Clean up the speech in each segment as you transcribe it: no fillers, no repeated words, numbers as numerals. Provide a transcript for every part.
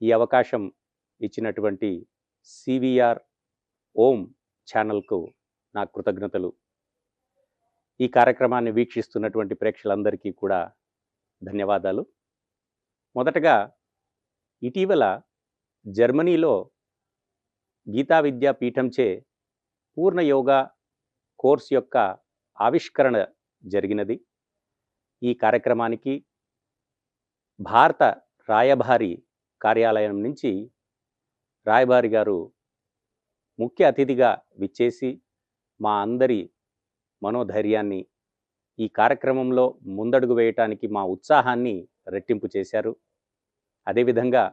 ఈ అవకాశం ఇచ్చినటువంటి సివిఆర్ ఓం ఛానల్కు నా కృతజ్ఞతలు. ఈ కార్యక్రమాన్ని వీక్షిస్తున్నటువంటి ప్రేక్షకులందరికీ కూడా ధన్యవాదాలు. మొదటగా ఇటీవల జర్మనీలో గీతా విద్యా పీఠంచే పూర్ణ యోగా కోర్స్ యొక్క ఆవిష్కరణ జరిగినది. ఈ కార్యక్రమానికి భారత రాయబారి కార్యాలయం నుంచి రాయబారి గారు ముఖ్య అతిథిగా విచ్చేసి మా అందరి మనోధైర్యాన్ని ఈ కార్యక్రమంలో ముందడుగు వేయటానికి మా ఉత్సాహాన్ని రెట్టింపు చేశారు. అదేవిధంగా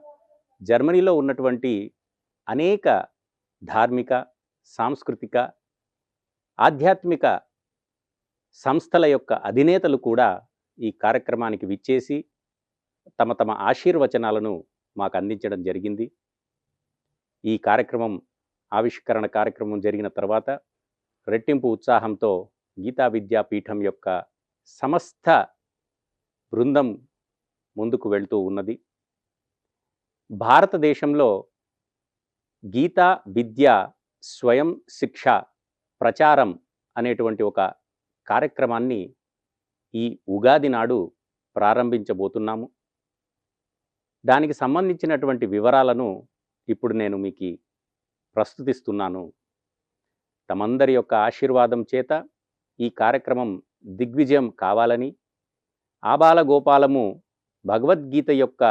జర్మనీలో ఉన్నటువంటి అనేక ధార్మిక, సాంస్కృతిక, ఆధ్యాత్మిక సంస్థల యొక్క అధినేతలు కూడా ఈ కార్యక్రమానికి విచ్చేసి తమ తమ ఆశీర్వచనాలను మాకు అందించడం జరిగింది. ఈ కార్యక్రమం ఆవిష్కరణ కార్యక్రమం జరిగిన తర్వాత రెట్టింపు ఉత్సాహంతో గీతా విద్యా పీఠం యొక్క సమస్త బృందం ముందుకు వెళ్తూ ఉన్నది. భారతదేశంలో గీతా విద్యా స్వయం శిక్ష ప్రచారం అనేటువంటి ఒక కార్యక్రమాన్ని ఈ ఉగాది నాడు ప్రారంభించబోతున్నాము. దానికి సంబంధించినటువంటి వివరాలను ఇప్పుడు నేను మీకు ప్రస్తుతిస్తున్నాను. తమందరి యొక్క ఆశీర్వాదం చేత ఈ కార్యక్రమం దిగ్విజయం కావాలని, ఆబాలగోపాలము భగవద్గీత యొక్క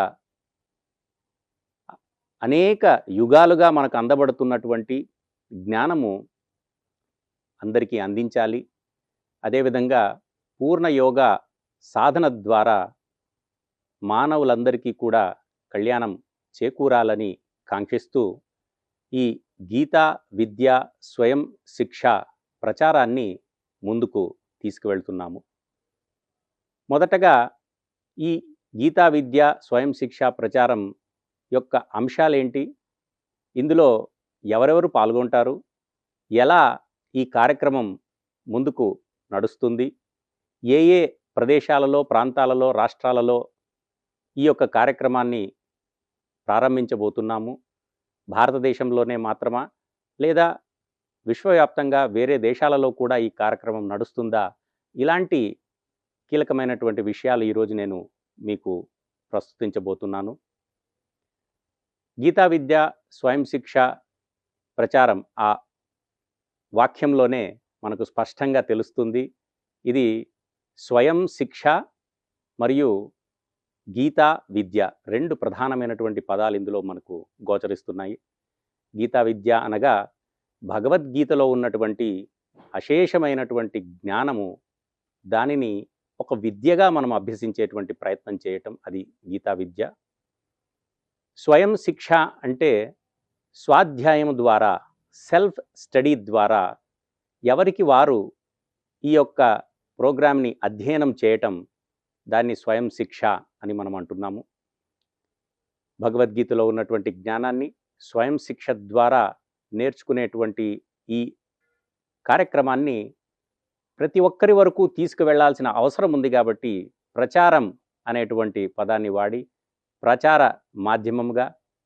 అనేక యుగాలుగా మనకు అందబడుతున్నటువంటి జ్ఞానము అందరికీ అందించాలి. అదేవిధంగా పూర్ణ యోగా సాధన ద్వారా మానవులందరికీ కూడా కళ్యాణం చేకూరాలని కాంక్షిస్తూ ఈ గీతా విద్యా స్వయం శిక్ష ప్రచారాన్ని ముందుకు తీసుకువెళ్తున్నాము. మొదటగా ఈ గీతా విద్యా స్వయం శిక్ష ప్రచారం యొక్క అంశాలేంటి, ఇందులో ఎవరెవరు పాల్గొంటారు, ఎలా ఈ కార్యక్రమం ముందుకు నడుస్తుంది, ఏ ఏ ప్రదేశాలలో, ప్రాంతాలలో, రాష్ట్రాలలో ఈ యొక్క కార్యక్రమాన్ని ప్రారంభించబోతున్నాము, భారతదేశంలోనే మాత్రమా లేదా విశ్వవ్యాప్తంగా వేరే దేశాలలో కూడా ఈ కార్యక్రమం నడుస్తుందా, ఇలాంటి కీలకమైనటువంటి విషయాలు ఈరోజు నేను మీకు ప్రస్తుతించబోతున్నాను. గీతా విద్యా స్వయం శిక్ష ప్రచారం ఆ వాక్యంలోనే మనకు స్పష్టంగా తెలుస్తుంది. ఇది స్వయం శిక్ష మరియు గీతా విద్య రెండు ప్రధానమైనటువంటి పదాలు ఇందులో మనకు గోచరిస్తున్నాయి. గీతా విద్య అనగా భగవద్గీతలో ఉన్నటువంటి అశేషమైనటువంటి జ్ఞానము, దానిని ఒక విద్యగా మనం అభ్యసించేటువంటి ప్రయత్నం చేయటం, అది గీతా విద్య. స్వయం శిక్ష అంటే స్వాధ్యాయం ద్వారా, సెల్ఫ్ స్టడీ ద్వారా ఎవరికి వారు ఈ యొక్క ప్రోగ్రామ్ని అధ్యయనం చేయటం, దాన్ని స్వయం శిక్ష అని మనం అంటున్నాము. భగవద్గీతలో ఉన్నటువంటి జ్ఞానాన్ని స్వయం శిక్ష ద్వారా నేర్చుకునేటువంటి ఈ కార్యక్రమాన్ని ప్రతి ఒక్కరి వరకు తీసుకువెళ్లాల్సిన అవసరం ఉంది. కాబట్టి ప్రచారం అనేటువంటి పదాన్ని వాడి ప్రచార మాధ్యమంగా